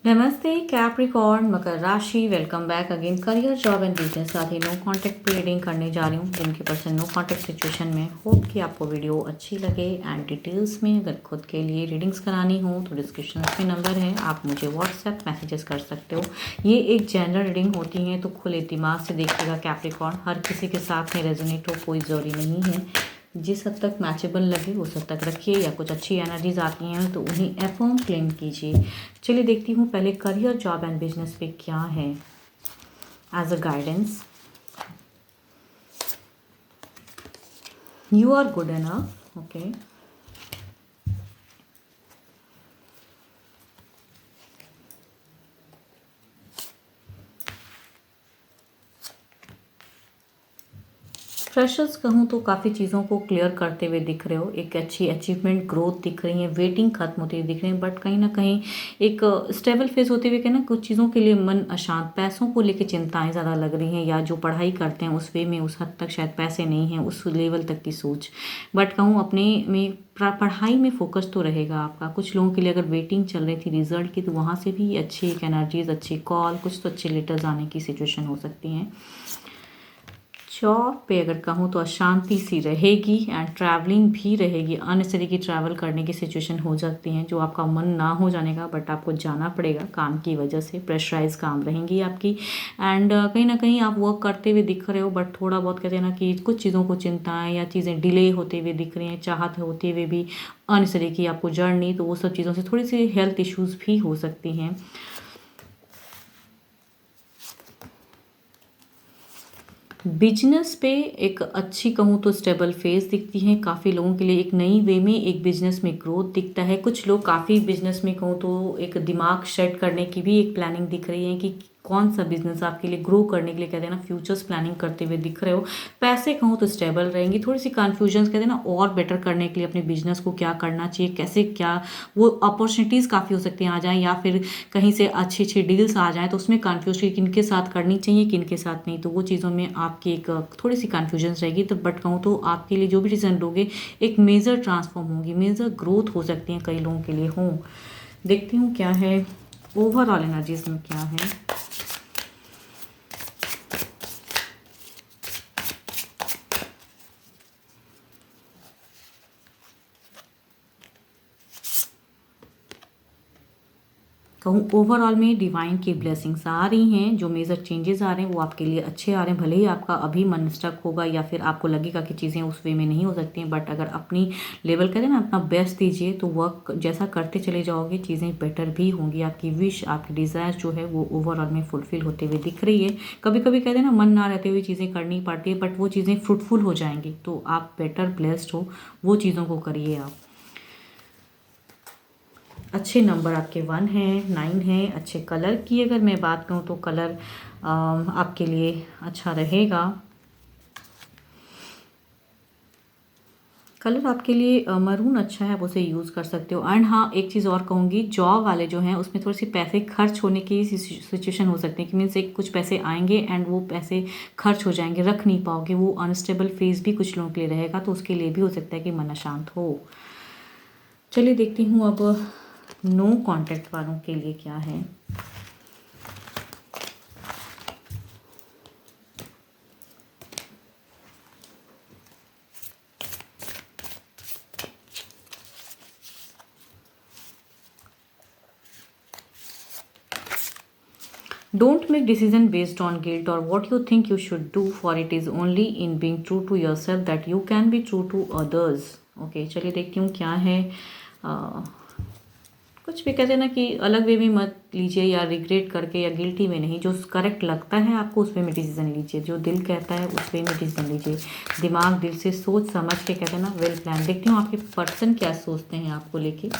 नमस्ते कैप्रिकॉर्न मकर राशि। Welcome back again. Career, job and business, साथ ही नो कॉन्टैक्ट पे रीडिंग करने जा रही हूँ जिनके पर्सन नो कॉन्टैक्ट सिचुएशन में। होप कि आपको वीडियो अच्छी लगे। एंड डिटेल्स में अगर खुद के लिए रीडिंग्स करानी हो तो डिस्क्रिप्शन में नंबर है, आप मुझे व्हाट्सएप मैसेजेस कर सकते हो। ये एक जनरल रीडिंग होती है तो खुले दिमाग से देखिएगा कैप्रिकॉर्न। हर किसी के साथ में रेजोनेट हो कोई ज़रूरी नहीं है। जिस हद तक मैचेबल लगे उस हद तक रखिए, या कुछ अच्छी एनर्जीज आती हैं तो उन्हें एफर्म क्लेम कीजिए। चलिए देखती हूँ पहले करियर, जॉब एंड बिजनेस पे क्या है as a guidance. You are good enough, okay. Freshers कहूँ तो काफ़ी चीज़ों को क्लियर करते हुए दिख रहे हो। एक अच्छी अचीवमेंट ग्रोथ दिख रही है, वेटिंग खत्म होती हुई दिख रही है। बट कहीं ना कहीं एक स्टेबल फेज होते हुए कहना, कुछ चीज़ों के लिए मन अशांत, पैसों को लेकर चिंताएं ज़्यादा लग रही हैं, या जो पढ़ाई करते हैं उस वे में उस हद तक शायद पैसे नहीं हैं, उस लेवल तक की सोच। बट कहूँ अपने में पढ़ाई में फोकस तो रहेगा आपका। कुछ लोगों के लिए अगर वेटिंग चल रही थी रिजल्ट की तो वहाँ से भी अच्छी एक एनर्जीज, अच्छी कॉल, कुछ तो अच्छे लेटर्स आने की सिचुएशन हो सकती हैं। जॉब पे अगर कहूँ तो अशांति सी रहेगी एंड ट्रैवलिंग भी रहेगी। अननेसेसरी की ट्रैवल करने की सिचुएशन हो सकती हैं जो आपका मन ना हो जाने का, बट आपको जाना पड़ेगा काम की वजह से। प्रेशराइज काम रहेंगी आपकी। एंड कहीं ना कहीं आप वर्क करते हुए दिख रहे हो, बट थोड़ा बहुत कहते हैं ना कि कुछ चीज़ों को चिंताएं या चीज़ें डिले होते हुए दिख रही हैं, चाहत होते हुए भी अननेसेसरी की आपको जर्नी, तो वो सब चीज़ों से थोड़ी सी हेल्थ इश्यूज़ भी हो सकती हैं। बिजनेस पे एक अच्छी कहूँ तो स्टेबल फेज दिखती है काफ़ी लोगों के लिए। एक नई वे में एक बिजनेस में ग्रोथ दिखता है। कुछ लोग काफ़ी बिजनेस में कहूँ तो एक दिमाग सेट करने की भी एक प्लानिंग दिख रही है कि कौन सा बिजनेस आपके लिए ग्रो करने के लिए कहते हैं ना फ्यूचर्स प्लानिंग करते हुए दिख रहे हो। पैसे कहूँ तो स्टेबल रहेंगी। थोड़ी सी कन्फ्यूजन कहते हैं ना, और बेटर करने के लिए अपने बिजनेस को क्या करना चाहिए, कैसे क्या, वो अपॉर्चुनिटीज़ काफ़ी हो सकती हैं आ जाएँ, या फिर कहीं से अच्छी अच्छी डील्स आ जाएँ तो उसमें कन्फ्यूज कि किन के साथ करनी चाहिए किन के साथ नहीं, तो वो चीज़ों में आपकी एक थोड़ी सी कन्फ्यूजन रहेगी। तो बट कहूँ तो आपके लिए जो भी डिसीजन लोगे एक मेजर ट्रांसफॉर्म होगी, मेजर ग्रोथ हो सकती है कई लोगों के लिए हों। देखती हूँ क्या है ओवरऑल एनर्जीज में क्या है। कहूँ ओवरऑल में डिवाइन की ब्लेसिंग्स आ रही हैं। जो मेजर चेंजेस आ रहे हैं वो आपके लिए अच्छे आ रहे हैं। भले ही आपका अभी मन स्टक होगा या फिर आपको लगेगा कि चीज़ें उस वे में नहीं हो सकती हैं, बट अगर अपनी लेवल कहते हैं ना अपना बेस्ट दीजिए तो वर्क जैसा करते चले जाओगे चीज़ें बेटर भी होंगी। आपकी विश, आपकी डिज़ायर जो है वो ओवरऑल में फुलफिल होते हुए दिख रही है। कभी कभी कहते हैं ना मन ना रहते हुए चीज़ें करनी पड़ती है, बट वो चीज़ें फ्रूटफुल हो जाएंगी। तो आप बेटर ब्लेस्ड हो, वो चीज़ों को करिए आप। अच्छे नंबर आपके 1 हैं, 9 हैं। अच्छे कलर की अगर मैं बात करूँ तो कलर आपके लिए अच्छा रहेगा। कलर आपके लिए मरून अच्छा है, आप उसे यूज़ कर सकते हो। एंड हाँ, एक चीज़ और कहूँगी, जॉब वाले जो हैं उसमें थोड़ी सी पैसे खर्च होने की सिचुएशन हो सकती है कि मीन्स एक कुछ पैसे आएंगे एंड वो पैसे खर्च हो जाएंगे, रख नहीं पाओगे। वो अनस्टेबल फेज भी कुछ लोगों के लिए रहेगा, तो उसके लिए भी हो सकता है कि मन अशांत हो। चलिए देखती हूँ अब नो कॉन्टैक्ट वालों के लिए क्या है। Don't make decision based on guilt or what you think you should do, for it is only in being true to yourself that you can be true to others. Okay चलिए देखती हूँ क्या है। कुछ भी कहते हैं ना कि अलग वे में मत लीजिए, या रिग्रेट करके या गिल्टी में नहीं। जो करेक्ट लगता है आपको उस वे में डिसीजन लीजिए, जो दिल कहता है उस वे में डिसीजन लीजिए। दिमाग दिल से सोच समझ के कहते हैं ना वेल प्लान। देखती हूँ आपके पर्सन क्या सोचते हैं आपको लेके,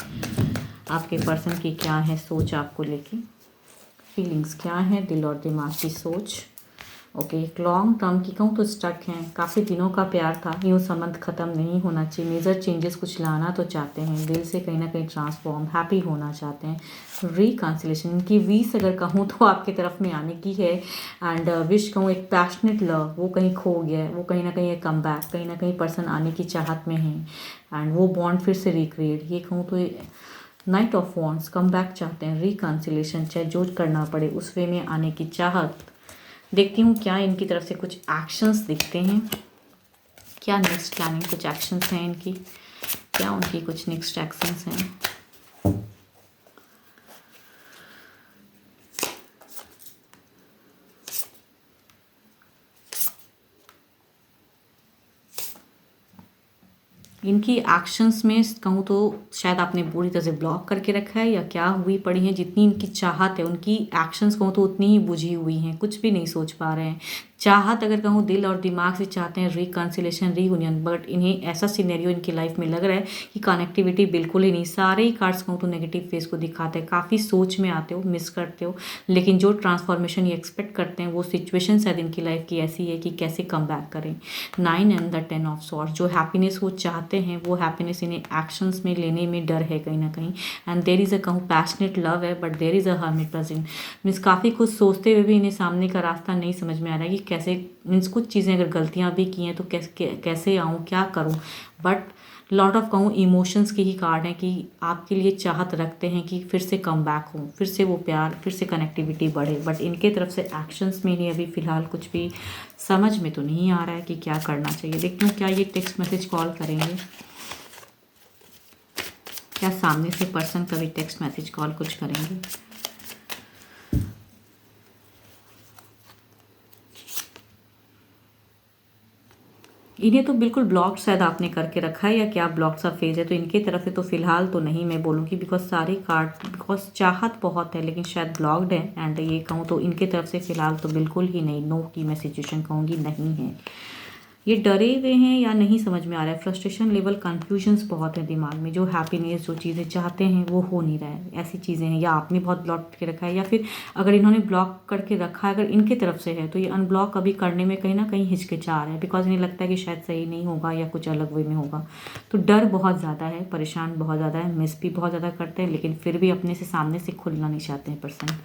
आपके पर्सन की क्या है सोच आपको लेके, फीलिंग्स क्या है, दिल और दिमाग की सोच। ओके एक लॉन्ग टर्म की कहूँ तो स्टक हैं, काफ़ी दिनों का प्यार था, यूँ संबंध ख़त्म नहीं होना चाहिए। मेजर चेंजेस कुछ लाना तो चाहते हैं, दिल से कहीं ना कहीं ट्रांसफॉर्म हैप्पी होना चाहते हैं। रिकन्सिलेशन इनकी विश अगर कहूँ तो आपकी तरफ में आने की है। एंड विश कहूँ एक पैशनेट लव वो कहीं खो गया है, वो कहीं ना कहीं कम बैक, कहीं ना कहीं पर्सन आने की चाहत में है एंड वो बॉन्ड फिर से रिक्रिएट। ये कहूँ तो night of wands, come back चाहते हैं, रिकन्सिलेशन, चाहे जो करना पड़े उस वे में आने की चाहत। देखती हूँ क्या इनकी तरफ से कुछ एक्शंस दिखते हैं, क्या नेक्स्ट प्लानिंग कुछ एक्शंस हैं इनकी, क्या उनकी कुछ नेक्स्ट एक्शंस हैं। इनकी एक्शंस में कहूँ तो शायद आपने बुरी तरह से ब्लॉक करके रखा है या क्या हुई पड़ी हैं। जितनी इनकी चाहत है उनकी एक्शंस कहूँ तो उतनी ही बुझी हुई हैं, कुछ भी नहीं सोच पा रहे हैं। चाहत अगर कहूँ दिल और दिमाग से चाहते हैं रिकन्सिलेशन, रीयूनियन, बट इन्हें ऐसा सिनेरियो इनकी लाइफ में लग रहा है कि कनेक्टिविटी बिल्कुल ही नहीं। सारे ही कार्ड्स कहूँ तो नेगेटिव फेस को दिखाते हैं, काफ़ी सोच में आते हो, मिस करते हो, लेकिन जो ट्रांसफॉर्मेशन ये एक्सपेक्ट करते हैं वो सिचुएशन शायद इनकी लाइफ की ऐसी है कि कैसे कम बैक करें। 9 एंड द 10 ऑफ सॉर्ड्स, जो हैप्पीनेस वो चाहते हैं वो हैप्पीनेस इन्हें एक्शंस में लेने में डर है कहीं ना कहीं। एंड देर इज़ अ कहूँ पैशनेट लव है, but there is a hermit present. Means काफ़ी कुछ सोचते हुए भी इन्हें सामने का रास्ता नहीं समझ में आ रहा है कि कैसे, मीन्स कुछ चीज़ें अगर गलतियाँ भी की हैं तो कैसे आऊँ, क्या करूँ। बट लॉट ऑफ कहूँ इमोशंस की ही कार्ड है कि आपके लिए चाहत रखते हैं कि फिर से कम बैक हो, फिर से वो प्यार, फिर से कनेक्टिविटी बढ़े, बट इनके तरफ से एक्शंस में ही अभी फ़िलहाल कुछ भी समझ में तो नहीं आ रहा है कि क्या करना चाहिए। देखती हूँ क्या ये टेक्स्ट मैसेज कॉल करेंगे, क्या सामने से पर्सन कभी टेक्स्ट मैसेज कॉल कुछ करेंगे। इन्हें तो बिल्कुल ब्लॉक शायद आपने करके रखा है या क्या ब्लॉक सा फेज है, तो इनके तरफ से तो फिलहाल तो नहीं मैं बोलूँगी, बिकॉज सारे कार्ड, बिकॉज चाहत बहुत है लेकिन शायद ब्लॉक्ड है। एंड ये कहूँ तो इनके तरफ से फिलहाल तो बिल्कुल ही नहीं, नो की मैं सिचुएशन कहूँगी नहीं है। ये डरे हुए हैं या नहीं समझ में आ रहा है, फ्रस्ट्रेशन लेवल, कन्फ्यूजन्स बहुत है दिमाग में, जो हैप्पीनेस, जो चीज़ें चाहते हैं वो हो नहीं रहा है, ऐसी चीज़ें हैं। या आपने बहुत ब्लॉक करके रखा है, या फिर अगर इन्होंने ब्लॉक करके रखा है अगर इनके तरफ से है तो ये अनब्लॉक अभी करने में कहीं ना कहीं हिचकिचा रहा है, बिकॉज इन्हें लगता है कि शायद सही नहीं होगा या कुछ अलग वे में होगा। तो डर बहुत ज़्यादा है, परेशान बहुत ज़्यादा है, मिस भी बहुत ज़्यादा करते हैं, लेकिन फिर भी अपने से सामने से खुलना नहीं चाहते हैं पर्सन।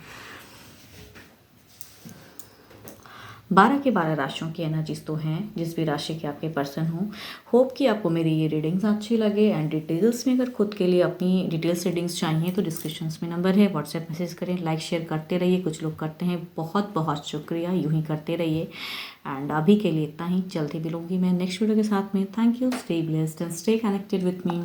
12 के 12 राशियों की एनर्जीज तो हैं, जिस भी राशि के आपके पर्सन हों। होप कि आपको मेरी ये रीडिंग्स अच्छी लगे। एंड डिटेल्स में अगर खुद के लिए अपनी डिटेल्स रीडिंग्स चाहिए तो डिस्क्रिप्शंस में नंबर है, व्हाट्सएप मैसेज करें, लाइक शेयर करते रहिए, कुछ लोग करते हैं, बहुत बहुत शुक्रिया, यूँ ही करते रहिए। एंड अभी के लिए इतना ही, जल्दी मिलूंगी मैं नेक्स्ट वीडियो के साथ में। Thank you, stay blessed and stay connected with me.